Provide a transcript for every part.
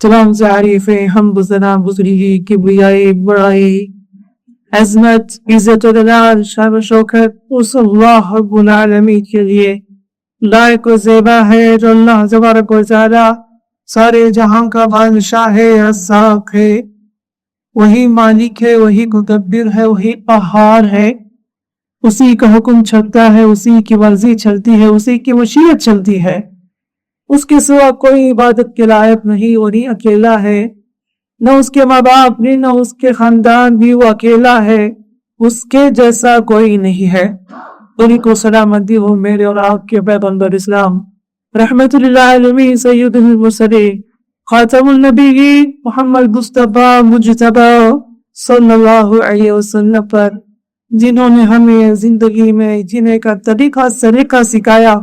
تمام تعریفیں حمد و ثنا گزری کبریائی بڑائی عظمت عزت و جلال شان و شوکت اس اللہ رب العالمین کے لیے لائق و زیبا ہے جو اللہ تبارک و تعالی سارے جہاں کا بادشاہ ہے، رزاق ہے، وہی مالک ہے، وہی مدبر ہے، وہی قہار ہے، اسی کا حکم چلتا ہے، اسی کی مرضی چلتی ہے، اسی کی مشیت چلتی ہے، اس کے سوا کوئی عبادت کے لائق نہیں، وہی اکیلا ہے، نہ اس کے ماں باپ بھی نہ اس کے خاندان بھی، وہ اکیلا ہے، اس کے جیسا کوئی نہیں ہے۔ انہی کو سلامتی ہو میرے اور آپ کے پیغمبر اسلام رحمت اللہ علیہ سید المرسلین خاتم النبیین محمد مصطفیٰ مجتبی صلی اللہ علیہ وسلم پر، جنہوں نے ہمیں زندگی میں جینے کا طریقہ سلیقہ سکھایا،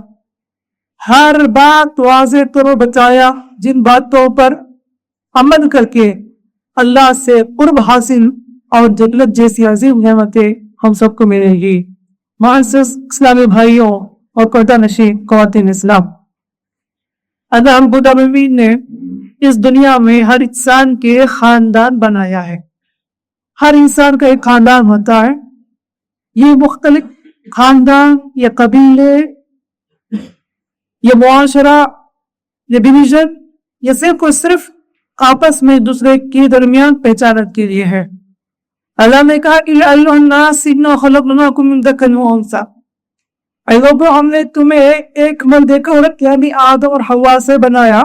ہر بات واضح طور بتایا، جن باتوں پر عمل کر کے اللہ سے قرب حاصل اور جنت جیسی عظیم نعمتیں ہم سب کو ملے گی۔ معزز اسلامی بھائیوں اور پردہ نشین خواتین اسلام، اللہ رب العالمین نے اس دنیا میں ہر انسان کے خاندان بنایا ہے۔ ہر انسان کا ایک خاندان ہوتا ہے۔ یہ مختلف خاندان یا قبیلے یا معاشرہ یا ڈویژن یا صرف اور صرف آپس میں دوسرے کے درمیان پہچانت کے لیے ہے۔ اللہ نے کہا کہ یا ایھا الناس انا خلقناکم من ذکر و انثی، اے لوگو ہم نے تمہیں ایک مرد ایک عورت یعنی آدم اور حوا سے بنایا،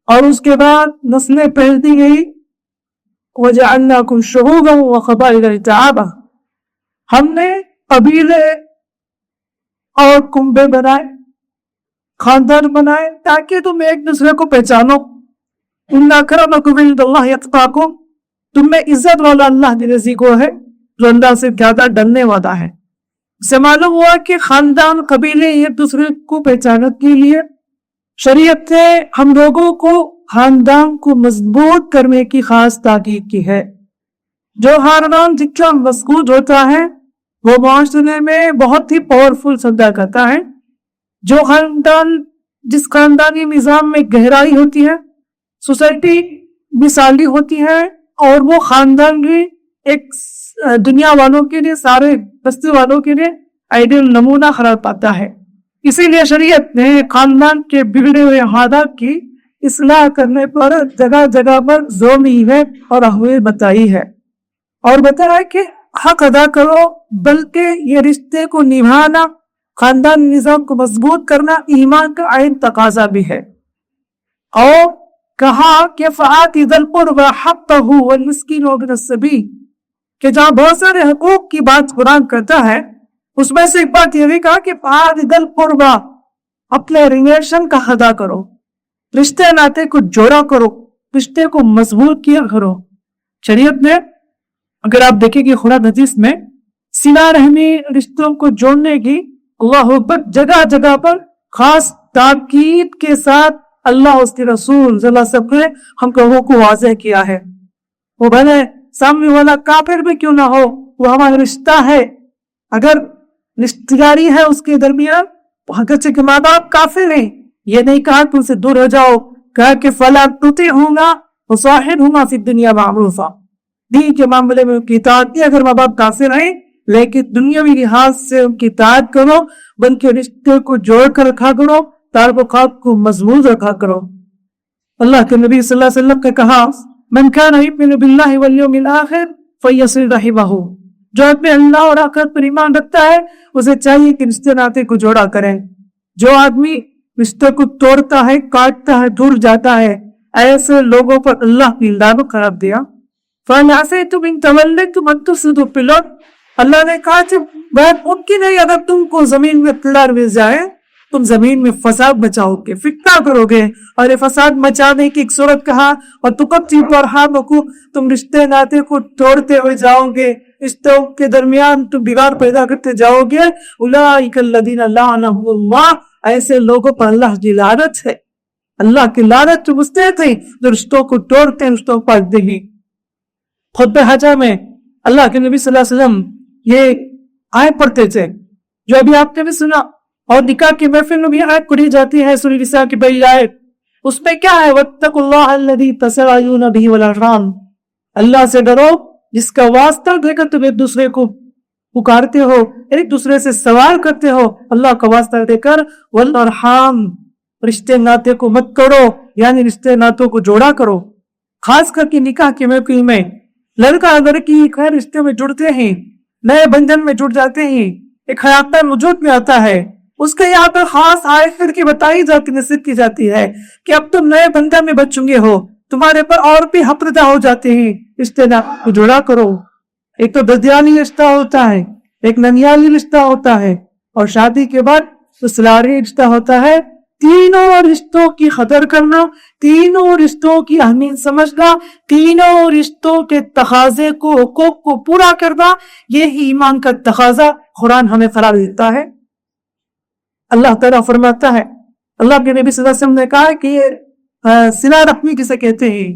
اور اس کے بعد نسلیں پھیلتی گئی۔ وجعلناکم شعوبا وقبائل لتعارفوا، ہم نے قبیلے اور کنبے بنائے، خاندان بنائے تاکہ تم ایک دوسرے کو پہچانو۔ ان اکرمکم عند اللہ اتقاکم، تم میں عزت والا اللہ کے نزدیک وہ ہے جو اللہ سے زیادہ ڈرنے والا ہے۔ اس سے معلوم ہوا کہ خاندان قبیلے ایک دوسرے کو پہچانت کے لیے شریعت نے ہم لوگوں کو خاندان کو مضبوط کرنے کی خاص تاکید کی ہے۔ جو خاندان جتنا مضبوط ہوتا ہے وہ معاشرے میں بہت ہی پاورفل سمجھا کرتا ہے۔ جو خاندان جس خاندانی نظام میں گہرائی ہوتی ہے، سوسائٹی مثالی ہوتی ہے، اور وہ خاندان بھی ایک دنیا والوں کے لیے، سارے بستی والوں کے لیے آئیڈیل نمونہ قرار پاتا ہے۔ اسی لیے شریعت نے خاندان کے بگڑے ہوئے حالات کی اصلاح کرنے پر جگہ جگہ پر زور دی ہے اور اہمیت بتائی ہے، اور بتایا کہ حق ادا کرو، بلکہ یہ رشتے کو نبھانا، خاندان نظام کو مضبوط کرنا ایمان کا عین تقاضا بھی ہے۔ اور کہا کہ فآت ذی القربى حقہ والمسکین وابن السبیل، کہ جہاں بہت سارے حقوق کی بات قرآن کرتا ہے، اس میں سے ایک بات یہ بھی کہا کہ فآت ذی القربى، اپنے ریلیشن کا ادا کرو، رشتے ناطے کو جوڑا کرو، رشتے کو مضبوط کیا کرو۔ شریعت نے اگر آپ دیکھیں کہ قرآن حدیث میں صلہ رحمی رشتوں کو جوڑنے کی اللہ اکبر جگہ جگہ پر خاص تاکید کے ساتھ اللہ اس کے رسول صلی اللہ علیہ وسلم نے ہم لوگوں کو واضح کیا ہے۔ وہ بھلے سامنے والا کافر بھی کیوں نہ ہو، وہ ہمارا رشتہ ہے۔ اگر رشتہ داری ہے اس کے درمیان، اگرچہ کہ ماں باپ کافر ہیں، یہ نہیں کہا کہ ان سے دور ہو جاؤ، کہا کہ فلا تطعهما وصاحبهما فی الدنیا معروفا، دین کے معاملے میں ان کی اطاعت کی، اگر ماں باپ کافر ہیں لیکن دنیاوی لحاظ سے ان کی اطاعت کرو، بلکہ رشتے کو جوڑ کر رکھا کرو، تعلقات کو مضبوط رکھا کرو۔ اللہ کے نبی صلی اللہ علیہ وسلم نے کہا من کان یؤمن باللہ والیوم الآخر فلیصل رحمہ، جو آدمی اللہ اور آخرت پر ایمان رکھتا ہے اسے چاہیے کہ رشتے ناطے کو جوڑا کریں۔ جو آدمی رشتے کو توڑتا ہے، کاٹتا ہے، دور جاتا ہے، ایسے لوگوں پر اللہ کی لعنت قرار دیا۔ فَإِنْ عَصَيْتُمْ إِنْ تَوَلَّيْتُمْ أَنْ تُفْسِدُوا فِي الْأَرْضِ، اللہ نے کہا کہ بات ممکن ہے اگر تم کو زمین میں اقتدار مل جائے، تم زمین میں فساد مچاؤ گے، فتنہ کرو گے، اور یہ فساد مچانے کی ایک صورت کہا اور تُقَطِّعُوا أَرْحَامَكُمْ، تم رشتے ناطے کو توڑتے ہوئے جاؤ گے، رشتوں کے درمیان تم دیوار پیدا کرتے جاؤ گے۔ أُولَٰئِكَ الَّذِينَ لَعَنَهُمُ اللَّهُ، ایسے لوگوں پر اللہ کی لعنت ہے۔ اللہ کی لعنت جو مستحق ہیں جو رشتوں کو توڑتے ہیں، رشتوں کو کاٹتے ہیں۔ خطبہ حاجہ میں اللہ کے نبی صلی اللہ علیہ وسلم یہ آئے پڑھتے تھے جو ابھی آپ نے بھی سنا، اور نکاح کی محفل میں بھی آیت پڑھی جاتی ہے سورہ نساء کی پہلی آیت، اس میں کیا ہے؟ واتقوا اللہ الذی تساءلون بہ والارحام، اللہ سے ڈرو جس کا واسطہ دے کر تم ایک دوسرے کو پکارتے ہو، ایک دوسرے سے سوال کرتے ہو، اللہ کا واسطہ دے کر، والارحام، رشتے ناطے کو مت توڑو، یعنی رشتے ناتوں کو جوڑا کرو۔ خاص کر کے نکاح کے محفل میں لڑکا لڑکی خیر رشتے میں جڑتے ہیں، نئے بندھن میں جڑ جاتے ہیں، ایک حیات وجود میں آتا ہے، اس کے یہاں پر خاص آیت کر کے بتائی جاتی، نصیحت کی جاتی ہے کہ اب تم نئے بندھن میں بچ چکے ہو، تمہارے پر اور بھی حق ادا ہو جاتے ہیں، رشتے ناطوں کو جوڑا کرو۔ ایک تو ددیالی رشتہ ہوتا ہے، ایک ننیالی رشتہ ہوتا ہے، اور شادی کے بعد سسرالی رشتہ ہوتا ہے۔ تینوں رشتوں کی قدر کرنا، تینوں رشتوں کی اہمیت سمجھنا، تینوں رشتوں کے تقاضے کو، حقوق کو پورا کرنا، یہ ایمان کا تقاضا قرآن ہمیں قرار دیتا ہے۔ اللہ تعالیٰ فرماتا ہے، اللہ کے نبی صلی اللہ علیہ وسلم نے کہا کہ یہ صلہ رحمی کسے کہتے ہیں؟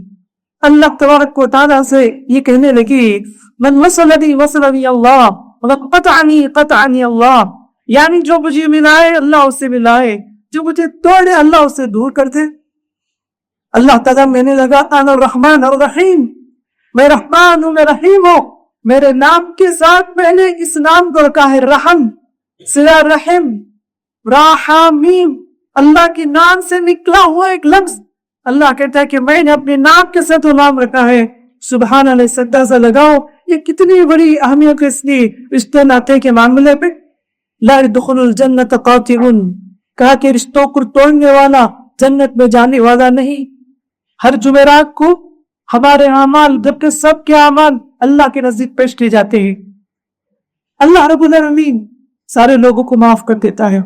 اللہ تبارک و تعالیٰ سے یہ کہنے لگی، من وصلنی وصلنی اللہ ومن قطعنی قطعنی اللہ، یعنی جو مجھے ملائے اللہ اسے ملائے، جو مجھے توڑے اللہ اسے دور کر دے۔ اللہ تعالیٰ میں نے لگا انا الرحمن الرحیم، میں رحمان ہوں، میں رحیم ہوں، میرے نام کے ساتھ میں نے اس نام کو رکھا ہے رحم، صلہ رحم، راحمیم، اللہ کے نام سے نکلا ہوا ایک لفظ۔ اللہ کہتا ہے کہ میں نے اپنے نام کے ساتھ وہ نام رکھا ہے، سبحان اللہ، سے اندازہ لگاؤ یہ کتنی بڑی اہمیت ہے اس لیے رشتے ناطے کے معاملے پہ۔ لا يدخل الجنت قاطع، کہا کہ رشتوں کو توڑنے والا جنت میں جانے والا نہیں۔ ہر جمعرات کو ہمارے اعمال، جبکہ سب کے اعمال اللہ کے نزدیک پیش کیے جاتے ہیں، اللہ رب العالمین سارے لوگوں کو معاف کر دیتا ہے،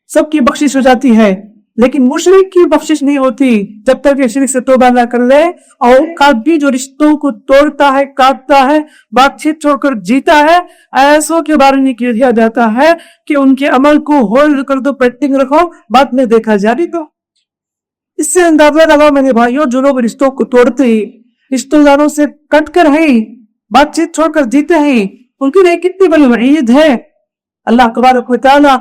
سب کی بخشش ہو جاتی ہے، لیکن مشرک کی بخشش نہیں ہوتی جب تک یہ شرک سے توبہ نہ کر لے، اور بھی جو رشتوں کو توڑتا ہے، کاٹتا ہے، بات چیت چھوڑ کر جیتا ہے، ایسوں کے بارے میں کیا جاتا ہے کہ ان کے عمل کو ہولڈ کر دو، پینڈنگ رکھو، بعد میں دیکھا جاری دو۔ اس سے اندازہ لگاؤ میرے بھائیوں، جو لوگ رشتوں کو توڑتے ہیں، رشتہ داروں سے کٹ کر ہیں، بات چیت چھوڑ کر جیتے ہیں، ان کے لیے کتنی بڑی وعید ہے۔ اللہ تبارک و تعالیٰ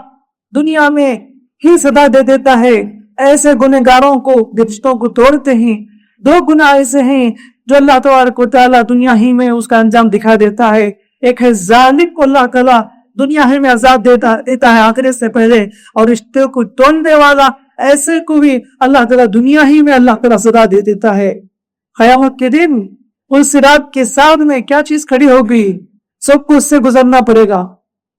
دنیا میں ہی سزا دے دیتا ہے ایسے گنہگاروں کو جو رشتوں کو توڑتے ہیں۔ دو گناہ ایسے ہیں جو اللہ تبارک و تعالیٰ دنیا ہی میں اس کا انجام دکھا دیتا ہے۔ ایک ہے ظالم کو اللہ تعالیٰ دنیا ہی میں عذاب دیتا ہے آخرت سے پہلے، اور رشتے کو توڑنے والا ایسے کو بھی اللہ تعالیٰ دنیا ہی میں اللہ تعالیٰ سزا دے دیتا ہے۔ قیامت کے دن اس صراط کے سامنے کیا چیز کھڑی ہوگی؟ سب کو اس سے گزرنا پڑے گا۔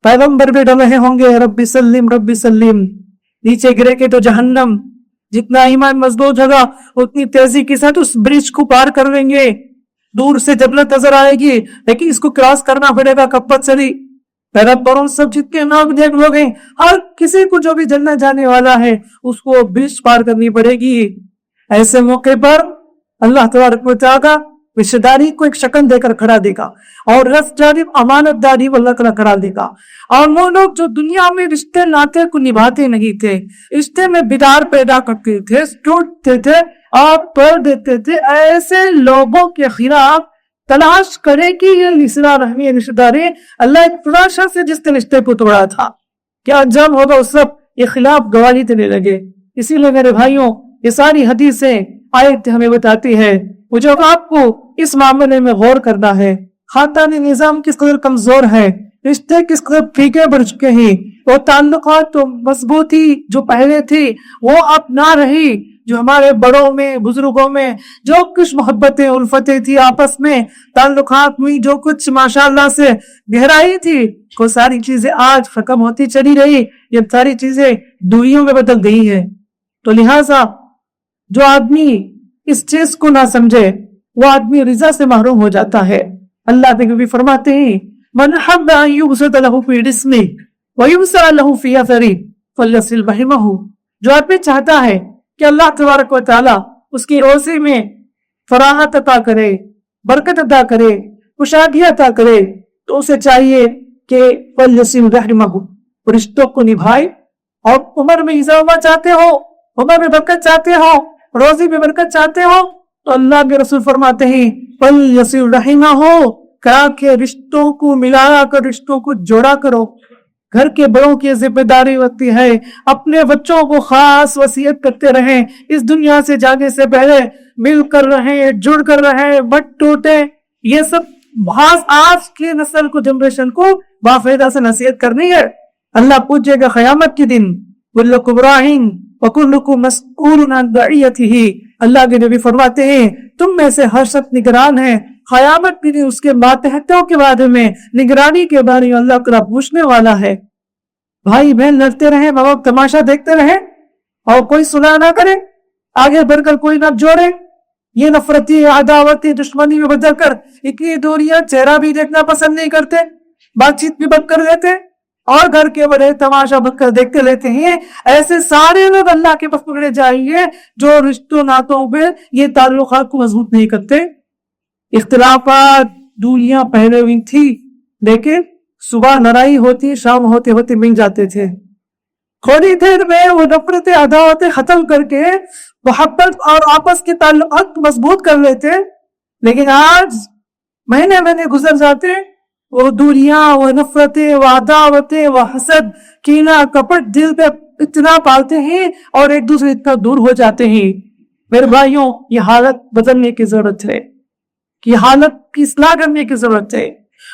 پیغمبر بھی ڈر رہے ہوں گے رب سلم رب سلم، نیچے گرے کے تو جہنم، جتنا ایمان مضبوط ہوگا اتنی تیزی کے ساتھ اس برج کو پار کر لیں گے۔ دور سے جنت نظر آئے گی لیکن اس کو کراس کرنا پڑے گا، کپت چلی پیغمبروں سب جتنے نام دیکھ لوگ ہیں، ہر کسی کو جو بھی جنت جانے والا ہے اس کو برج پار کرنی پڑے گی۔ ایسے موقع پر اللہ تبارک و تعالیٰ رشتہ داری کو ایک شکل دے کر کھڑا دے گا، اور رفت جانب امانت داری اللہ تعالیٰ کرا دے گا۔ اور وہ لوگ جو دنیا میں رشتے ناطے کو نبھاتے نہیں تھے، رشتے میں بدار پیدا کرتے تھے، ٹوٹتے تھے اور توڑ دیتے تھے، ایسے لوگوں کے خلاف تلاش کرے کہ یہ صلہ رحمی رشتہ داری اللہ ایک فلاشہ سے جس نے رشتے کو توڑا تھا کیا انجام ہوگا، اس سب یہ خلاف گواہی دینے لگے۔ اسی لیے میرے بھائیوں، یہ ساری حدیثیں آیت ہمیں بتاتی ہے وہ جو آپ کو اس معاملے میں غور کرنا ہے۔ خاندانی نظام کس قدر کمزور ہے، رشتے کس قدر پھیکے پڑ چکے ہیں، وہ تعلقات تو مضبوطی جو پہلے تھی وہ اب نہ رہی، جو ہمارے بڑوں میں بزرگوں میں جو کچھ محبتیں الفتیں تھی، آپس میں تعلقات میں جو کچھ ماشاءاللہ سے گہرائی تھی، وہ ساری چیزیں آج ختم ہوتی چلی رہی، یہ ساری چیزیں دوریوں میں بدل گئی ہے۔ تو لہٰذا جو آدمی اس چیز کو نہ سمجھے وہ آدمی رضا سے محروم ہو جاتا ہے۔ اللہ بھی فرماتے ہیں من حب ان یبسط له فی رزقہ ویوسع له فی اثرہ فلیصل رحمہ، جو آدمی چاہتا ہے کہ اللہ تبارک و تعالیٰ اس کی روزی میں فراحت عطا کرے، برکت عطا کرے، کشادگی عطا کرے، تو اسے چاہیے کہ فلیصل رحمہ، رشتوں کو نبھائے۔ اور عمر میں اضافہ چاہتے ہو، عمر میں برکت چاہتے ہو، روزی میں برکت چاہتے ہو، تو اللہ کے رسول فرماتے ہیں فلیصل رحمہ، کہا کہ رشتوں کو ملایا کر، رشتوں کو جوڑا کرو۔ گھر کے بڑوں کی ذمہ داری ہوتی ہے اپنے بچوں کو خاص وصیت کرتے رہیں، اس دنیا سے جانے سے پہلے مل کر رہیں، جڑ کر رہیں، مت ٹوٹے. یہ سب آج کی نسل کو، جنریشن کو باقاعدہ سے نصیحت کرنی ہے. اللہ پوچھے گا قیامت کے دن کلکم راعٍ وکلکم مسئول عن رعیتہ. اللہ کے نبی فرماتے ہیں تم میں سے ہر شخص نگران ہے، قیامت کے دن اس کے ماتحتوں کے بارے میں، نگرانی کے بارے میں اللہ تعالیٰ پوچھنے والا ہے. بھائی بہن لڑتے رہیں، ماں باپ تماشا دیکھتے رہیں اور کوئی صلح نہ کرے، آگے بڑھ کر کوئی نہ جوڑے، یہ نفرتی عداوتی دشمنی میں بدل کر اتنی دوریاں، چہرہ بھی دیکھنا پسند نہیں کرتے، بات چیت بھی بند کر دیتے اور گھر کے بڑے تماشا بند کر دیکھتے لیتے ہیں. ایسے سارے لوگ اللہ کے پاس پکڑے جائیں گے جو رشتوں ناتوں میں یہ تعلقات کو مضبوط نہیں کرتے. اختلافات دوریاں پہلے ہوئی تھی، لیکن صبح لڑائی ہوتی، شام ہوتے ہوتے مل جاتے تھے. تھوڑی دیر میں وہ نفرتیں عداوتیں ختم کر کے محبت اور آپس کے تعلقات مضبوط کر لیتے. لیکن آج مہینے گزر جاتے، وہ دوریاں، وہ نفرتیں، وہ عداوتیں، وہ حسد، کینہ، کپٹ دل پہ اتنا پالتے ہیں اور ایک دوسرے اتنا دور ہو جاتے ہیں. میرے بھائیوں، یہ حالت بدلنے کی ضرورت ہے، یہ حالت کی اصلاح کرنے کی ضرورت ہے.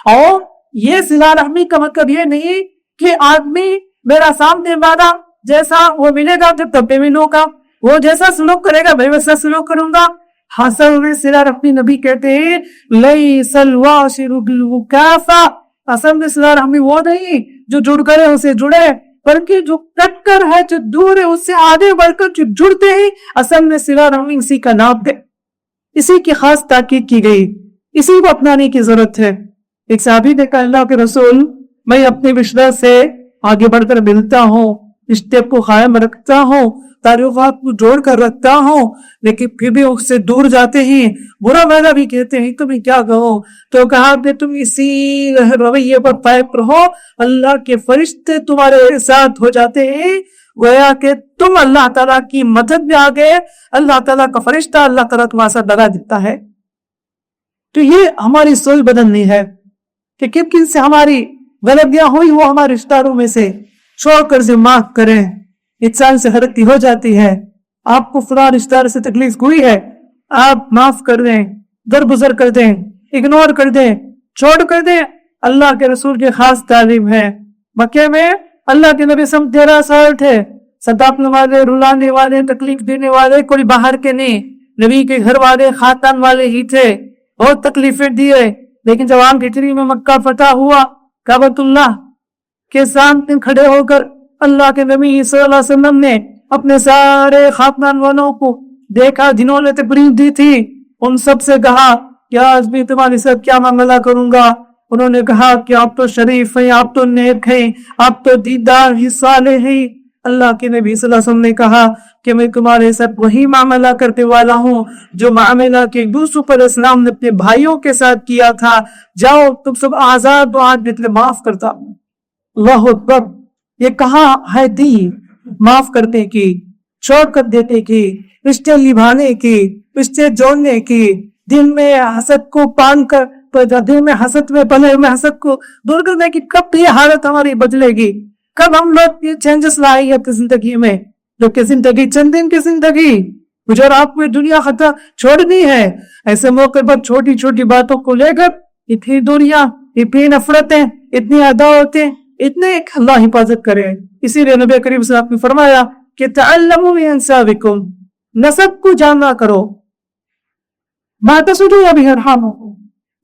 اور یہ صلہ رحمی کا مطلب یہ نہیں کہ آدمی میرا سامنے والا جیسا وہ ملے گا تب میں ملوں گا، وہ جیسا سلوک کرے گا میں ویسا سلوک کروں گا. حاصل میں صلہ رحمی نبی کہتے ہیں لیس الواصل بالمکافہ، اصل میں صلہ رحمی وہ نہیں جو جڑ کرے اسے جڑے، بلکہ جو کٹ کر ہے، جو دور ہے اس سے آگے بڑھ کر جو جڑتے ہیں، اصل میں صلہ رحمی اسی کا نام ہے. اسی کی خاص تاکید کی گئی، اسی کو اپنانے کی ضرورت ہے. ایک صحابی نے کہا اللہ کے رسول، میں اپنے رشتہ سے آگے بڑھ کر ملتا ہوں، رشتے کو قائم رکھتا ہوں، تعلقات کو جوڑ کر رکھتا ہوں، لیکن پھر بھی اس سے دور جاتے ہیں، برا بھلا بھی کہتے ہیں، تمہیں کیا کہو؟ تو کہا کہ تم اسی رویے پر قائم رہو، اللہ کے فرشتے تمہارے ساتھ ہو جاتے ہیں، گویا کہ تم اللہ تعالیٰ کی مدد میں آگے، اللہ تعالیٰ کا فرشتہ اللہ تعالیٰ تمہارے ساتھ لگا دیتا ہے. تو یہ ہماری سوچ بدلنی ہے کہ کن کن سے ہماری غلطیاں ہوئی وہ ہمارے رشتہ داروں میں سے چھوڑ کر معاف کریں. انسان سے غلطی ہو جاتی ہے، آپ کو فلاں رشتہ دار سے تکلیف ہوئی ہے، آپ معاف کر دیں، درگزر کر دیں، اگنور کر دیں، چھوڑ کر دیں. اللہ کے رسول کی خاص تعلیم ہے. مکے میں اللہ کے نبی 13 سال تھے، ستانے والے، رلانے والے، تکلیف دینے والے کوئی باہر کے نہیں، نبی کے گھر والے، خاندان والے ہی تھے. بہت تکلیفیں دیے، لیکن جب عام فطری میں مکہ فتح ہوا، کعبۃ اللہ کے سامنے کھڑے ہو کر اللہ کے نبی صلی اللہ علیہ وسلم نے اپنے سارے خاندان والوں کو دیکھا جنہوں نے تکلیف دی تھی، ان سب سے کہا کہ آج میں تمہارے ساتھ کیا معاملہ کروں گا. انہوں نے کہا کہ آپ تو شریف ہیں، آپ تو نیک ہیں، آپ تو دیندار ہی صالح ہیں. اللہ کے نبی صلی اللہ علیہ وسلم نے کہا کہ میں تمہارے ساتھ وہی معاملہ کرنے والا ہوں جو معاملہ کہ یوسف علیہ السلام نے اپنے بھائیوں کے ساتھ کیا تھا. جاؤ تم سب آزاد، آج میں تمہیں معاف کرتا ہوں. اللہ اکبر. یہ کہاں ہے دی معاف کرنے کی، چھوڑ کر دینے کی، رشتے نبھانے کی، رشتے جوڑنے کی، دل میں حسد کو پان کر، دل میں حسد میں پلے میں حسد کو دور کرنے کی. کب یہ حالت ہماری بدلے گی؟ کب ہم لوگ یہ چینجز لائیں گے اپنی زندگی میں؟ جو کہ زندگی چند دن کی زندگی، مجھے اور آپ کو دنیا خطہ چھوڑنی ہے. ایسے موقع پر چھوٹی چھوٹی باتوں کو لے کر اتنی دوریاں، اتنی نفرتیں، اتنی عداوتیں، اتنے اللہ حفاظت کرے. اسی لیے نبی کریم صلی اللہ علیہ وسلم نے فرمایا کہ تعلموا من انسابکم، نسب کو جاننا کرو، ما تصلوا به ارحامکم،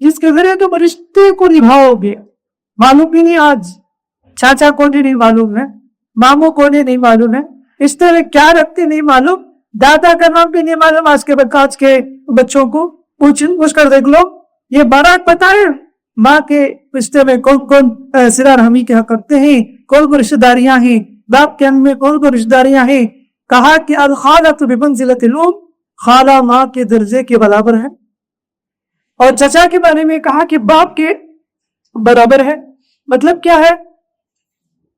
جس کے ذریعے تم رشتے کو نبھاؤ گے. معلوم بھی نہیں آج چاچا کو نہیں معلوم ہے، ماموں کو نہیں معلوم ہے، رشتے میں کیا رکھتے نہیں معلوم، دادا کا نام بھی نہیں معلوم. آج کے بچوں کو پوچھ کر دیکھ لو، یہ بارات پتہ ہے ماں کے رشتے میں کون کون صلہ رحمی کے حق رکھتے ہیں، کون کون رشتہ داریاں ہیں، باپ کے انگ میں کون کون رشتہ داریاں ہیں. کہا کہ الخالۃ بمنزلۃ الام، خالہ ماں کے درجے کے برابر ہے. اور چچا کے بارے میں کہا کہ باپ کے برابر ہے. مطلب کیا ہے؟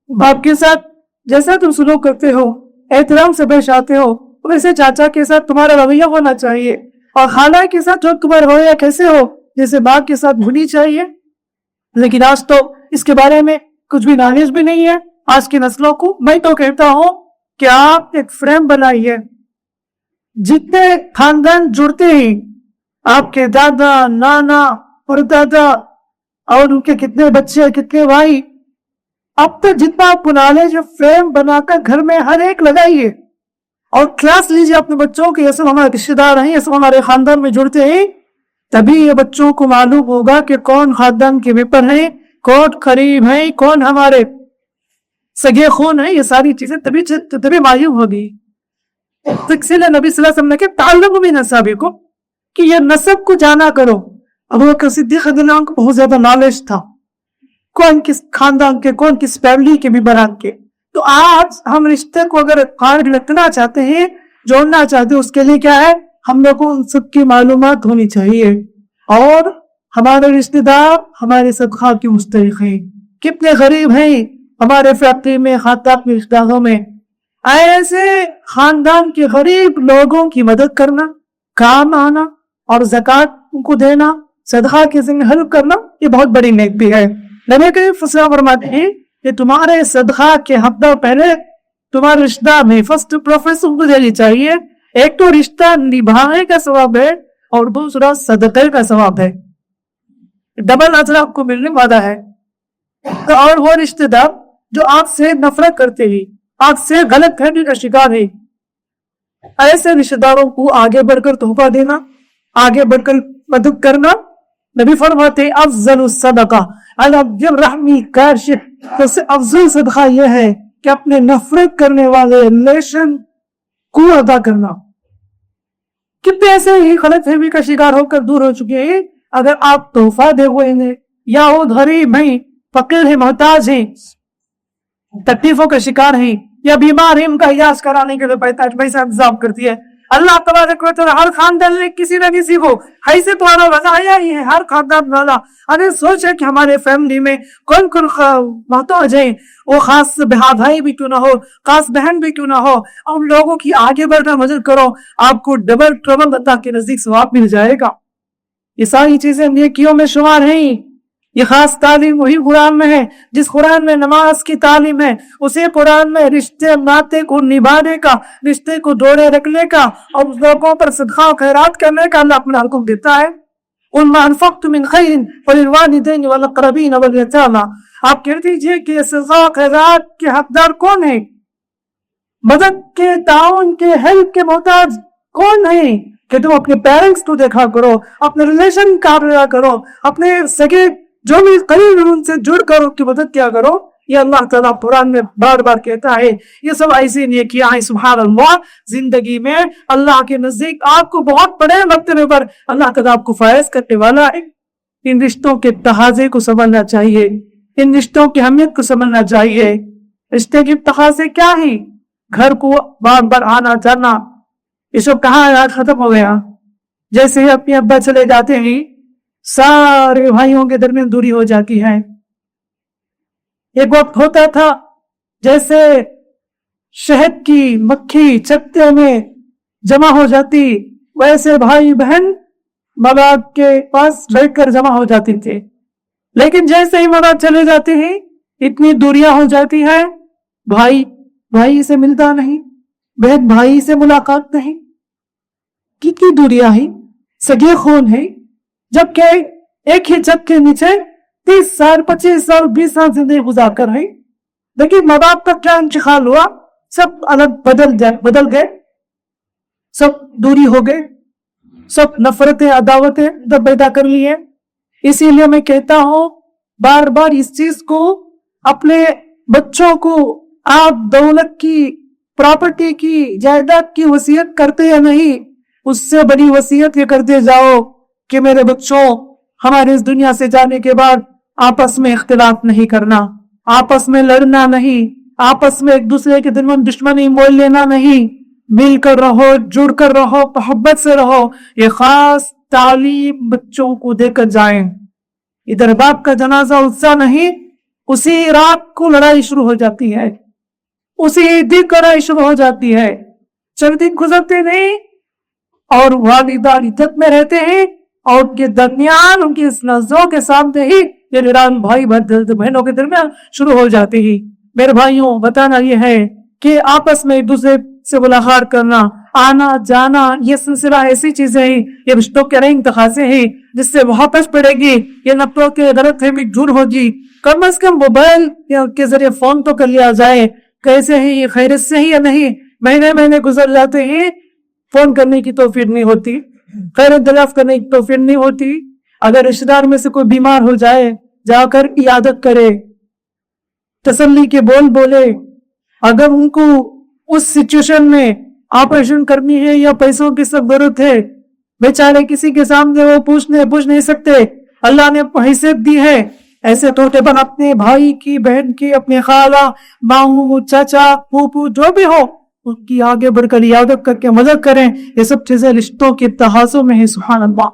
باپ کے ساتھ جیسا تم سلوک کرتے ہو، احترام سے پیش آتے ہو، ویسے چاچا کے ساتھ تمہارا رویہ ہونا چاہیے، اور خالہ کے ساتھ جو تمہارا رویہ کیسے ہو، جیسے باپ کے ساتھ ہونی چاہیے. لیکن آج تو اس کے بارے میں کچھ بھی نالج بھی نہیں ہے آج کی نسلوں کو. میں تو کہتا ہوں کہ آپ ایک فریم بنائیے. جتنے خاندان جڑتے ہیں آپ کے دادا نانا اور دادا اور ان کے کتنے بچے کتنے بھائی, اب تک جتنا آپ بنا لے جو فریم بنا کر گھر میں ہر ایک لگائیے اور کلاس لیجیے اپنے بچوں کے. یہ سب ہمارے رشتے دار ہیں, یہ سب ہمارے خاندان میں جڑتے ہیں. تبھی یہ بچوں کو معلوم ہوگا کہ کون خاندان کے ممبر ہیں, کون قریب ہیں, کون ہمارے سگے خون ہیں. یہ ساری چیزیں تبھی معلوم ہوگی. تو اسی لیے نبی صلی اللہ علیہ وسلم نے کہ تعلق من نسابکم, کہ یہ نسب کو جانا کرو. ابو بکر صدیق رضی اللہ عنہ کو بہت زیادہ نالج تھا کون کس خاندان کے, کون کس فیملی کے ممبران کے. تو آج ہم رشتے کو اگر قائم رکھنا چاہتے ہیں, جوڑنا چاہتے ہیں, اس کے لیے کیا ہے, ہم لوگوں کو ان سب کی معلومات ہونی چاہیے. اور ہمارے رشتے دار ہمارے صدقہ کی مستحق ہیں, کتنے غریب ہیں ہمارے فیکٹری میں, خاندان میں, رشتے داروں میں. ایسے خاندان کے غریب لوگوں کی مدد کرنا, کام آنا اور زکوٰۃ کو دینا, صدقہ کے ذمہ ہیلپ کرنا, یہ بہت بڑی نیکی ہے. نبی کریم صلی اللہ علیہ وسلم فرماتے ہیں کہ تمہارے صدقہ کے ہفتہ پہلے تمہارے رشتہ میں فرسٹ پریفرنس کو دینی چاہیے. ایک تو رشتہ نبھانے کا ثواب ہے اور دوسرا صدقے کا ثواب ہے, ڈبل اجر آپ کو ملنے والا ہے. اور وہ رشتے دار جو آپ سے نفرت کرتے ہیں, آپ سے غلط فہمی کا شکار ہے, ایسے رشتے داروں کو آگے بڑھ کر تحفہ دینا, آگے بڑھ کر مدد کرنا. نبی فرماتے افضل الصدقہ علی الرحمی کاشف, تو سے افضل صدقہ یہ ہے کہ اپنے نفرت کرنے والے ریلیشن کو ادا کرنا. کتنے ایسے ہی غلط فہمی کا شکار ہو کر دور ہو چکے ہیں. اگر آپ تحفہ دے ہوئے ہیں یا وہ غریب ہیں, فقیر ہیں, محتاج ہیں, تکلیفوں کا شکار ہیں یا بیمار ہیں, ان کا علاج کرانے کے لیے پیسہ انتظام کرتی ہے, اللہ تبارک و تعالی ہر خاندان میں کسی نہ کسی کو ایسے تمہارا بتایا ہی ہے. ہر خاندان والا ارے سوچے کہ ہمارے فیملی میں کون کون محتاج ہیں, وہ خاص بھائی بھی کیوں نہ ہو, خاص بہن بھی کیوں نہ ہو, اور لوگوں کی آگے بڑھ کر مدد کرو, آپ کو ڈبل ٹربل اللہ کے نزدیک ثواب مل جائے گا. یہ ساری چیزیں نیکیوں میں شمار ہیں. یہ خاص تعلیم وہی قرآن میں ہے جس قرآن میں نماز کی تعلیم ہے, اسی قرآن میں رشتے ناطے کو نبھانے کا, رشتے کو جوڑے رکھنے کا اور لوگوں پر صدقہ و خیرات کرنے کا اللہ اپنا حکم دیتا ہے. وَمَا أَنفَقْتُم مِّن خَيْرٍ فَلِلْوَالِدَيْنِ وَالْأَقْرَبِينَ وَالْيَتَامَىٰ, آپ کہہ دیجئے کہ صدقہ و خیرات کے حقدار کون ہیں, مدد کے, تعاون کے, ہیلپ کے محتاج کون ہیں, کہ تم اپنے پیرنٹس کو دیکھا کرو, اپنے ریلیشن کا کرو, اپنے سگے جو بھی قریب ان سے جڑ کر ان کی مدد کیا کرو. یہ اللہ تعالیٰ قرآن میں بار بار کہتا ہے. یہ سب ایسی نیکیاں ہیں سبحان اللہ, زندگی میں اللہ کے نزدیک آپ کو بہت بڑے مرتبے پر اللہ تعالیٰ آپ کو فائز کرنے والا ہے. ان رشتوں کے تقاضے کو سمجھنا چاہیے, ان رشتوں کی اہمیت کو سمجھنا چاہیے. رشتے کے تقاضے کیا ہیں, گھر کو بار بار آنا جانا, یہ سب کہاں آج ختم ہو گیا. جیسے ہی اپنے ابا چلے جاتے ہیں سارے بھائیوں کے درمیان دوری ہو جاتی ہے. ایک وقت ہوتا تھا جیسے شہد کی مکھی چکتے میں جمع ہو جاتی, ویسے بھائی بہن ماں باپ کے پاس بیٹھ کر جمع ہو جاتے تھے. لیکن جیسے ہی ماں باپ چلے جاتے ہیں اتنی دوریاں ہو جاتی ہیں, بھائی بھائی سے ملتا نہیں, بہن بھائی سے ملاقات نہیں. کتنی دوریاں ہیں, سگے خون ہیں, جبکہ ایک ہی چھت کے نیچے 30 سال 25 سال 20 سال زندگی گزار کر ہے. لیکن ماں باپ کا کیا انتقال ہوا, سب الگ بدل گئے, سب دوری ہو گئے, سب نفرتیں عداوتیں پیدا کر لی ہیں. اسی لیے میں کہتا ہوں بار بار اس چیز کو, اپنے بچوں کو آپ دولت کی, پراپرٹی کی, جائیداد کی وصیت کرتے یا نہیں, اس سے بڑی وصیت یہ کرتے جاؤ کہ میرے بچوں ہمارے اس دنیا سے جانے کے بعد آپس میں اختلاف نہیں کرنا, آپس میں لڑنا نہیں, آپس میں ایک دوسرے کے درمیان دشمنی مول لینا نہیں, مل کر رہو, جڑ کر رہو, محبت سے رہو. یہ خاص تعلیم بچوں کو دے کر جائیں. ادھر باپ کا جنازہ اٹھتا نہیں, اسی رات کو لڑائی شروع ہو جاتی ہے, اسی دن لڑائی شروع ہو جاتی ہے. چند دن گزرتے نہیں اور والدہ عدت میں رہتے ہیں اور ان کے درمیان ان کی نظروں کے سامنے ہی یہ لڑان بھائی بہنوں کے درمیان شروع ہو جاتی ہے۔ میرے بھائیوں، بتانا یہ ہے کہ آپس میں ایک دوسرے سے ملاقات کرنا، آنا جانا، یہ سلسلہ ایسی چیزیں ہیں، یہ رشتوں کے رنگ تقاضے ہیں جس سے محبت پڑے گی، یہ نفرتوں کے غلط فہمی دور ہوگی۔ کم از کم موبائل کے ذریعے فون تو کر لیا جائے، کیسے ہیں، یہ خیریت سے ہی یا نہیں۔ مہینے گزر جاتے ہیں، فون کرنے کی توفیق نہیں ہوتی، خیریت دریافت کرنے کی توفیق نہیں ہوتی۔ اگر رشتہ دار میں سے کوئی بیمار ہو جائے، جا کر عیادت کرے، تسلی کے بول بولے۔ اگر ان کو اس سچویشن میں آپریشن کرنی ہے یا پیسوں کی سخت ضرورت ہے، بیچارے کسی کے سامنے وہ پوچھ نہیں سکتے، اللہ نے حیثیت دی ہے، ایسے ٹوٹے بن اپنے بھائی کی، بہن کی، اپنے خالہ، ماموں، چاچا، پھوپھو جو بھی ہو، ان کی آگے بڑھ کر عیادت کر کے مدد کریں۔ یہ سب چیزیں رشتوں کے تقاضوں میں ہے۔ سبحان اللہ۔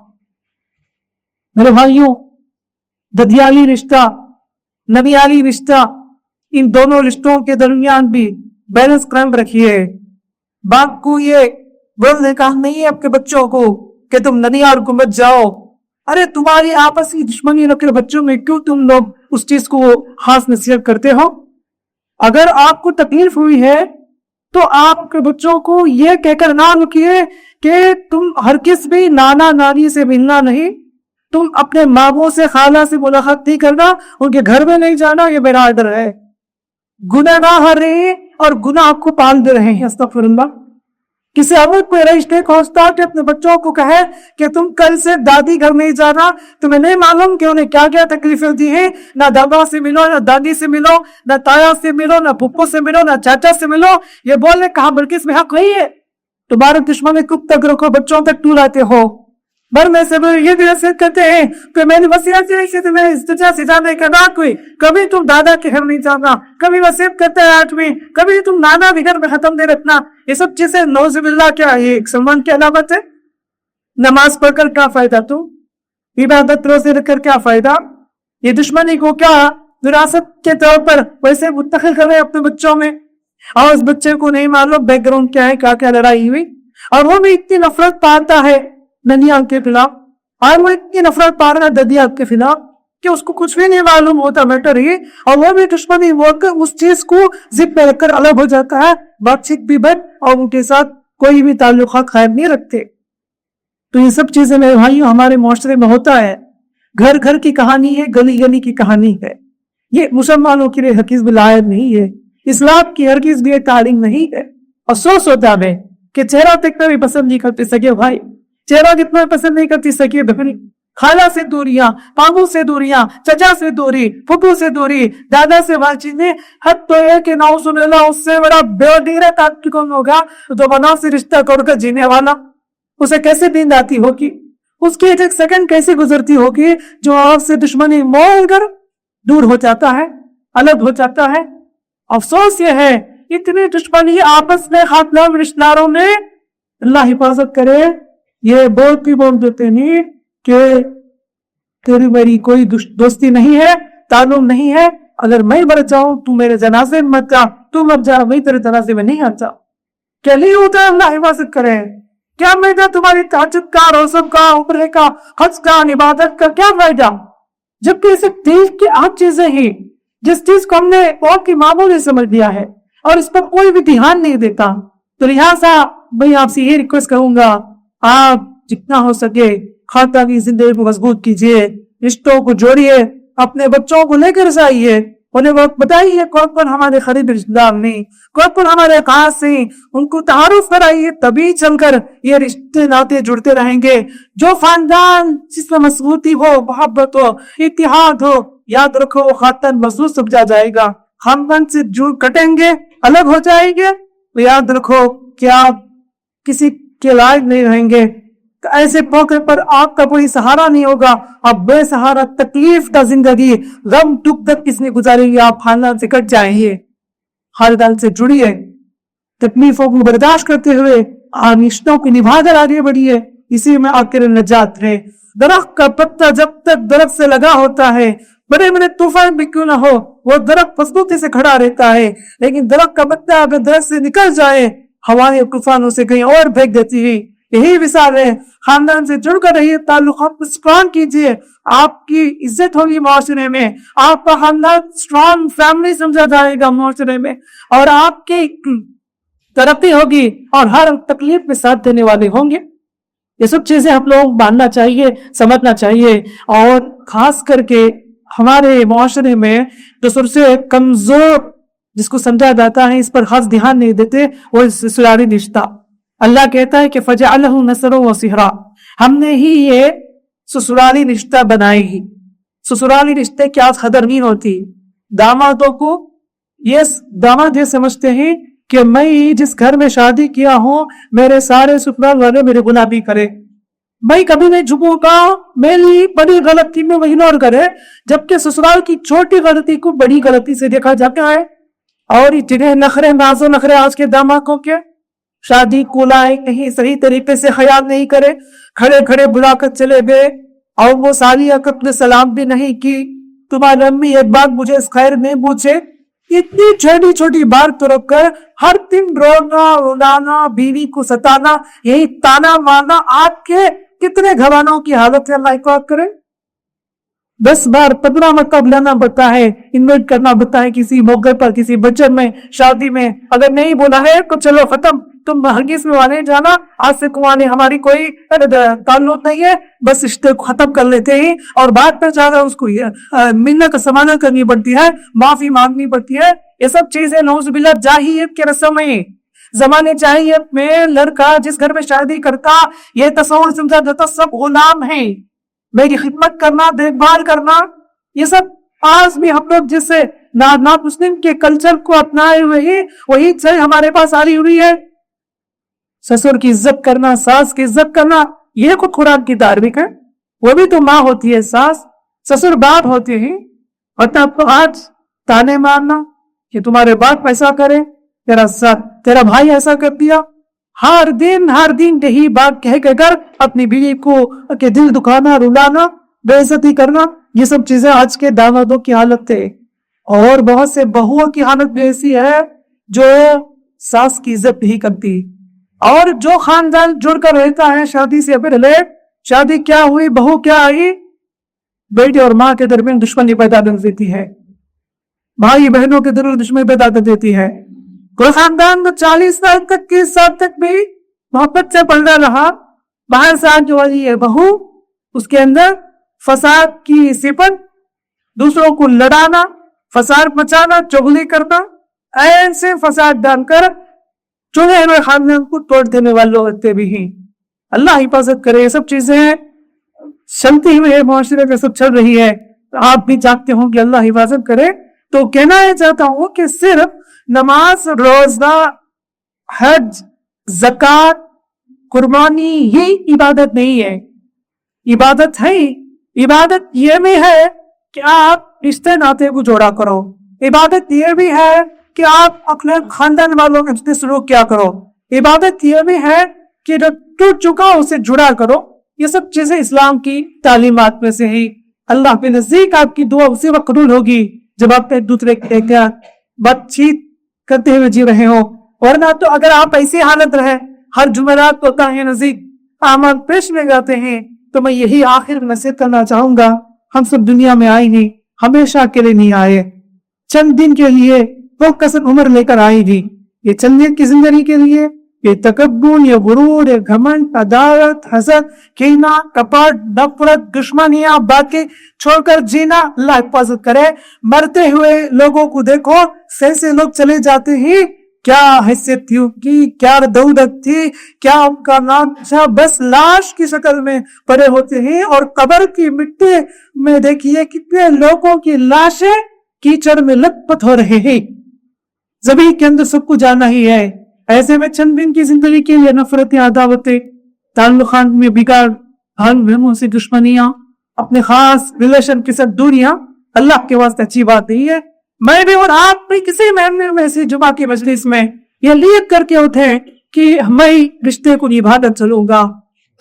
میرے بھائیوں، ددیالی رشتہ، ننیالی رشتہ، ان دونوں رشتوں کے درمیان بھی بیلنس قائم رکھیے۔ باپ کو یہ بولنے کا نہیں ہے اپنے بچوں کو کہ تم ننیال کو مت جاؤ۔ ارے تمہاری آپسی دشمنی رکھے بچوں میں کیوں تم لوگ اس چیز کو خاص نصیحت کرتے ہو؟ اگر آپ کو تکلیف ہوئی ہے تو آپ کے بچوں کو یہ کہہ کر نہ رکیے کہ تم ہرگز بھی نانا نانی سے ملنا نہیں، تم اپنے ماموں سے، خالہ سے ملاقات نہیں کرنا، ان کے گھر میں نہیں جانا، یہ میرا آرڈر ہے۔ گناہ نہ ہر رہے اور گناہ آپ کو پال دے رہے ہیں۔ استغفر اللہ۔ کسی عورت کو رشتے کو کہ اپنے بچوں کو کہے کہ تم کل سے دادی گھر نہیں جانا، تمہیں نہیں معلوم کہ انہیں کیا کیا تکلیفیں دی ہیں، نہ دادا سے ملو، نہ دادی سے ملو، نہ تایا سے ملو، نہ پھپھو سے ملو، نہ چاچا سے ملو۔ یہ بولنے کہاں بلکہ اس میں حق نہیں ہے۔ تمہارے دشمن کب تک رکھو، بچوں تک ٹولاتے ہو۔ میں سے یہ بھی نصیحت کرتے ہیں کہ میری وصیت سے تمہیں استجا سجانے کا نہ کوئی، کبھی تم دادا کے گھر نہیں جانا، کبھی وصیت کرتے ہیں آدمی، کبھی تم نانا بھی گھر میں ختم نہیں رکھنا۔ یہ سب چیزیں نعوذ باللہ کیا ہے، ایک سلمان کی علامت ہے۔ نماز پڑھ کر کیا فائدہ، تم عبادت روزے رکھ کر کیا فائدہ؟ یہ دشمنی کو کیا وراثت کے طور پر ویسے منتقل کر رہے اپنے بچوں میں، اور اس بچے کو نہیں معلوم بیک گراؤنڈ کیا ہے، کیا لڑائی ہوئی، اور وہ بھی اتنی نفرت پالتا ہے ننیال کے خلاف، اور وہ اتنی نفرت پا رہا ہے ددیال کے خلاف کہ اس کو کچھ بھی نہیں معلوم ہوتا میٹر ہی، اور وہ بھی دشمنی وہ اس چیز کو ضد میں رکھ کر الگ ہو جاتا ہے، بات چیت بھی بد، اور ان کے ساتھ کوئی بھی تعلقات قائم نہیں رکھتے۔ تو یہ سب چیزیں میرے بھائیوں ہمارے معاشرے میں ہوتا ہے۔ گھر گھر کی کہانی ہے، گلی گلی کی کہانی ہے۔ یہ مسلمانوں کے لیے ہرگز بھی لائق نہیں ہے، اسلام کی ہرگز بھی تعلیم نہیں ہے۔ افسوس ہوتا ہے کہ چہرہ دیکھنا بھی پسند نہیں کرتے سگے بھائی، چہرہ جتنا پسند نہیں کرتی سگے بہن، خالہ سے دوریاں، ماموں سے دوریاں، چچا سے دوری، پھپھو سے دوری، دادا سے بات چیت نہیں۔ حد تو یہ کہ نعوذ باللہ اس سے بڑا بےڈیرت آدمی کون ہوگا جو بنا سے رشتہ توڑ کر جینے والا، اسے کیسے نیند آتی ہوگی، اس کی ایک سیکنڈ کیسے گزرتی ہوگی جو آپ سے دشمنی مول کر دور ہو جاتا ہے، الگ ہو جاتا ہے۔ افسوس یہ ہے اتنی دشمنی آپس میں خاندان رشتہ داروں میں، اللہ حفاظت کرے، یہ بول دیتے نہیں کہ تیری میری کوئی دوستی نہیں ہے، تعلق نہیں ہے، اگر میں مر جاؤں تو میرے جنازے میں مت جا، تو مر جا میں تیرے جنازے میں نہیں آتا۔ کیا نہیں ہوتا ہے؟ اللہ حفاظت کرے۔ کیا فائدہ تمہاری تہجد کا، روزہ کا، عمرے کا، حج کا، عبادت کا، کیا فائدہ جبکہ اسے دین کی عام چیزیں ہی، جس چیز کو ہم نے بہت کی معمولی سمجھ لیا ہے اور اس پر کوئی بھی دھیان نہیں دیتا۔ تو لہٰذا میں آپ سے یہ ریکویسٹ کروں گا، آپ جتنا ہو سکے خاندانی زندگی کو مضبوط کیجیے، رشتوں کو جوڑیے، اپنے بچوں کو لے کر جائیے، انہیں وقت بتائیے کون کون ہمارے قریبی رشتہ دار نہیں، کون کون ہمارے خاص ہیں، ان کو تعارف کرائیے، تبھی چل کر یہ رشتے ناطے جڑتے رہیں گے۔ جو خاندان جس میں مضبوطی ہو، محبت ہو، اتحاد ہو، یاد رکھو وہ خاندان مضبوط سمجھا جائے گا۔ خاندان سے جڑ کٹیں گے، الگ ہو جائیں گے، تو یاد رکھو کہ آپ کسی کے لائق نہیں رہیں گے۔ ایسے موقع پر آپ کا کوئی سہارا نہیں ہوگا، آپ بے سہارا تکلیف کا زندگی، غم دکھ تک کس نے گزاریں گے، آپ خاندان سے کٹ جائیں گے۔ خاندان سے جڑیے، تکلیفوں کو برداشت کرتے ہوئے رشتوں کو نبھا کر آگے بڑھیے، اسی میں آخر نجات ہے۔ درخت کا پتا جب تک درخت سے لگا ہوتا ہے، بڑے بڑے طوفان بھی کیوں نہ ہو، وہ درخت مضبوطی سے کھڑا رہتا ہے، لیکن درخت کا پتا اگر درخت سے نکل جائے، ہوائیں طوفانوں سے کہیں اور پھینک دیتی ہے۔ یہی مثال ہے خاندان سے جڑ کر رہیے, تعلقات کو اسٹرانگ کیجیے, آپ کی عزت ہوگی معاشرے میں, آپ کا خاندان اسٹرانگ فیملی سمجھا جائے گا معاشرے میں, اور آپ کی ترقی ہوگی اور ہر تکلیف میں ساتھ دینے والے ہوں گے. یہ سب چیزیں ہم لوگ ماننا چاہیے, سمجھنا چاہیے. اور خاص کر کے ہمارے معاشرے میں جو سب سے کمزور جس کو سمجھا جاتا ہے, اس پر خاص دھیان نہیں دیتے, وہ سسرالی رشتہ. اللہ کہتا ہے کہ فَجَعَلَهُ نَسَرًا وَصِهْرًا, ہم نے ہی یہ سسرالی رشتہ بنائی ہی. سسرالی رشتے کی آج قدر نہیں ہوتی. دامادوں کو داماد یہ سمجھتے ہیں کہ میں جس گھر میں شادی کیا ہوں میرے سارے سسرال والے میرے غلامی کرے, میں کبھی نہیں جھکوں گا, میری بڑی غلطی میں وہ اگنور کرے, جبکہ سسرال کی چھوٹی غلطی کو بڑی غلطی سے دیکھا جاتا ہے. اور اتنے نخرے ناز و نخرے آج کے دامادوں کے, شادی کو لائے کہیں صحیح طریقے سے خیال نہیں کرے, کھڑے کھڑے بلا کر چلے گئے, اور وہ سالی اکب نے سلام بھی نہیں کی, تمہاری امی ایک بات مجھے اس خیر نہیں پوچھے. اتنی چھوٹی چھوٹی بات تو رکھ کر ہر دن رونا رلانا, بیوی کو ستانا, یہی تانا مارنا, آپ کے کتنے گھرانوں کی حالت ہے اللہ کو کرے. 10 بار 15 مرتبہ بلانا پڑتا ہے, انوائٹ کرنا پڑتا ہے کسی موقع پر, کسی بچن میں, شادی میں. اگر نہیں بولا ہے تو چلو ختم, تم ہرگز میں والے جانا, آج سے کمانے ہماری کوئی تعلق نہیں ہے, بس رشتے کو ختم کر لیتے ہیں. اور بعد میں جا کر اس کو ملنے کا سمانا کرنی پڑتی ہے, معافی مانگنی پڑتی ہے. یہ سب چیزیں نعوذ باللہ جاہلیت کے رسم ہیں. زمانے جاہلیت میں لڑکا جس گھر میں شادی کرتا یہ تصور سمجھا جاتا سب غلام ہیں, میری خدمت کرنا, دیکھ بھال کرنا. یہ سب آج بھی ہم لوگ جس سے نا مسلم کے کلچر کو اپنائے ہوئے ہیں وہی چیز ہمارے پاس آ رہی ہوئی ہے. سسر کی عزت کرنا, ساس کی عزت کرنا, یہ خود قرآن کی تعریف ہے. وہ بھی تو ماں ہوتی ہے, ساس, سسر باپ ہوتے ہیں. اور تب تو آج تانے مارنا کہ تمہارے باپ ایسا کرے, تیرا بھائی ایسا کر دیا, ہر دن یہی بات کہہ کے کر اپنی بیوی کو کے دل دکھانا, رلانا, بے عزتی کرنا. یہ سب چیزیں آج کے دامادوں کی حالت ہے. اور بہت سے بہوؤں کی حالت بھی ایسی ہے جو ساس کی عزت نہیں کرتی. اور جو خاندان جڑ کر رہتا ہے شادی سے پہلے, شادی کیا ہوئی, بہو کیا آئی, بیٹے اور ماں کے درمیان دشمنی پیدا کر دیتی ہے, بھائی بہنوں کے درمیان دشمنی پیدا کر دیتی ہے. کوئی خاندان تو 40 سال تک 30 سال تک بھی محبت سے پلتا رہا, باہر سے آنے والی ہے بہو, اس کے اندر فساد کی صفت, دوسروں کو لڑانا, فساد مچانا, چغلی کرنا, ایسے فساد ڈال کر چنے ہوئے خاندان کو توڑ دینے والے ہوتے بھی ہیں. اللہ حفاظت کرے. یہ سب چیزیں چلتی ہوئی ہے معاشرے میں, سب چل رہی ہے, آپ بھی چاہتے ہوں کہ اللہ حفاظت کرے. تو کہنا یہ چاہتا ہوں کہ صرف نماز, روزہ, حج, زکوٰۃ, قربانی یہ عبادت نہیں ہے. عبادت ہے, عبادت یہ بھی ہے کہ آپ رشتے ناطے کو جوڑا کرو. عبادت یہ بھی ہے کہ آپ اپنے خاندان والوں کے ساتھ سلوک کیا کرو. عبادت یہ بھی ہے کہ جو ٹوٹ چکا اسے جڑا کرو. یہ سب چیزیں اسلام کی تعلیمات میں سے ہی. اللہ کے نزدیک آپ کی دعا اسی وقت قبول ہوگی جب آپ ایک دوسرے کے بات چیت کرتے ہوئے جی رہے ہو. ورنہ تو اگر آپ ایسی حالت رہے, ہر جمعرات کو تاہی نزدیک اعمال پیش میں جاتے ہیں, تو میں یہی آخر نصیحت کرنا چاہوں گا, ہم سب دنیا میں آئے نہیں, ہمیشہ کے لیے نہیں آئے, چند دن کے لیے وہ کثر عمر لے کر آئے گی. یہ چند دن کی زندگی کے لیے یہ تکبر, یہ غرور, یہ گھمنڈ, عداوت, حسد, کینہ, کپٹ, نفرت, دشمنیاں باتیں چھوڑ کر جینا. اللہ حفاظت کرے. مرتے ہوئے لوگوں کو دیکھو, سے لوگ چلے جاتے ہیں, کیا حیثیت تھی ان کی, کیا دولت تھی, کیا ان کا نام تھا, بس لاش کی شکل میں پڑے ہوتے ہیں. اور قبر کی مٹی میں دیکھیے کتنے لوگوں کی لاشیں کیچڑ میں لت پت ہو رہے ہیں. زمین کے اندر سب کو جانا ہی ہے. ایسے میں چند دن کی زندگی کے لیے نفرتیں, عداوتیں, تعلقات میں بگاڑ, بھائی بہنوں سے دشمنیاں, اپنے خاص ریلیشن کے ساتھ دوریاں, اللہ کے واسطے اچھی بات نہیں ہے. میں بھی اور آپ بھی کسی مہینے میں سے جمعہ کی مجلس میں یہ نیت کر کے اٹھے کہ میں رشتے کو نبھاتا چلوں گا,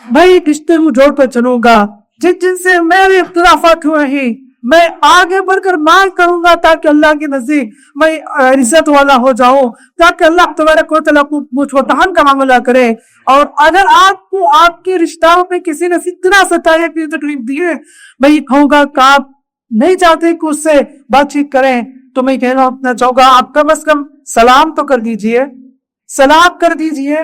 میں رشتے کو جوڑ کر چلوں گا. جن سے میرے اختلافات ہوئے ہیں میں آگے بڑھ کر مال کروں گا تاکہ اللہ کے نزدیک میں عزت والا ہو جاؤں، تاکہ اللہ تبارک و تعالیٰ کو مجھ وطن کا معاملہ کرے۔ اور اگر آپ کو آپ کے رشتہ داروں پہ کسی نے فتنہ ستایا، کسی تکلیف دی ہے، میں کہوں گا کہ آپ نہیں چاہتے کہ اس سے بات چیت کریں، تو میں کہنا چاہوں گا آپ کم از کم سلام تو کر دیجئے، سلام کر دیجئے۔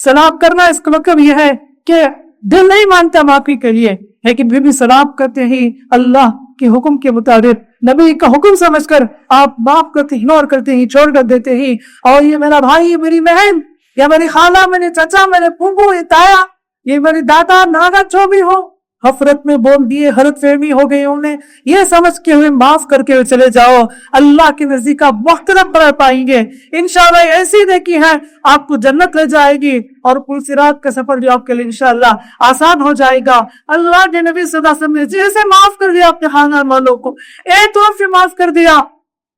سلام کرنا اس کا مطلب یہ ہے کہ دل نہیں مانتا معافی کے لیے، لیکن پھر بھی سلام کرتے ہی اللہ کے حکم کے مطابق، نبی کا حکم سمجھ کر آپ معاف کرتے ہی، اگنور کرتے ہی، چھوڑ کر دیتے ہی۔ اور یہ میرا بھائی، یہ میری بہن، یا میری خالہ، میرے چچا، میرے پھوپھو، یہ تایا، یہ میری دادا، نانا، جو بھی ہو، حفرت میں بول دیے، غلط فہمی ہو گئی انہیں، یہ سمجھ کے ہوئے معاف کر کے چلے جاؤ، اللہ کے نزدیک آپ محترم بنا پائیں گے انشاءاللہ۔ ایسی نیکی ہے آپ کو جنت لے جائے گی، اور پل صراط کا سفر جو آپ کے لیے انشاءاللہ آسان ہو جائے گا۔ اللہ کے نبی صلی اللہ علیہ وسلم نے جیسے معاف کر دیا اپنے خاندان والوں کو، ایک طرف سے معاف کر دیا،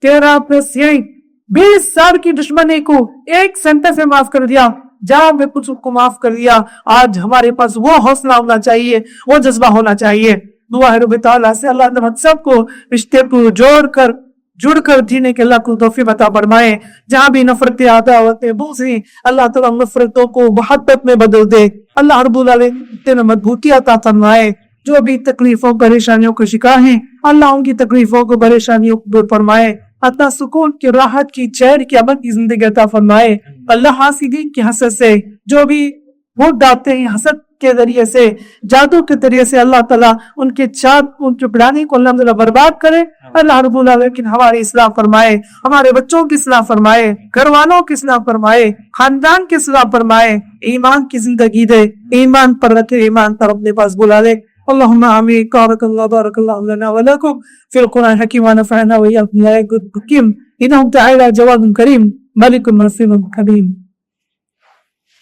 13+1 20 سال کی دشمنی کو ایک سینٹنس سے معاف کر دیا، جہاں میں کچھ کو معاف کر دیا۔ آج ہمارے پاس وہ حوصلہ ہونا چاہیے، وہ جذبہ ہونا چاہیے۔ دعا ہے رب تعالیٰ سے اللہ ہم سب کو رشتے کو جڑ کر جینے کے اللہ کو توفیق عطا فرمائے۔ جہاں بھی نفرتیں، عداوتیں، بغضیں، اللہ تعالیٰ نفرتوں کو محبت میں بدل دے۔ اللہ رب العالمین مضبوطی عطا فرمائے۔ جو بھی تکلیفوں پریشانیوں کو شکار ہیں، اللہ ان کی تکلیفوں کو پریشانیوں کو دور فرمائے، عطا سکون کی، راحت کی، چین کی، امن کی زندگی عطا فرمائے۔ اللہ حاسدین کی حسد سے، جو بھی ووٹ ڈالتے ہیں حسد کے ذریعے سے، جادو کے ذریعے سے، اللہ تعالیٰ ان کے ان کے پڑھانے کو اللہ تعالیٰ برباد کرے۔ اللہ رب العالمین ہماری اصلاح فرمائے، ہمارے بچوں کی اصلاح فرمائے، گھر والوں کی اصلاح فرمائے، خاندان کی اصلاح فرمائے، ایمان کی زندگی دے، ایمان پر رکھے، ایمان پر اپنے پاس بلا لے۔ اللهم آمين. بارك الله لنا ولكم في القرآن الحكيم ونفعنا وإياكم بالآيات الحكيم إنه تعالى جواد كريم ملك رحيم حليم.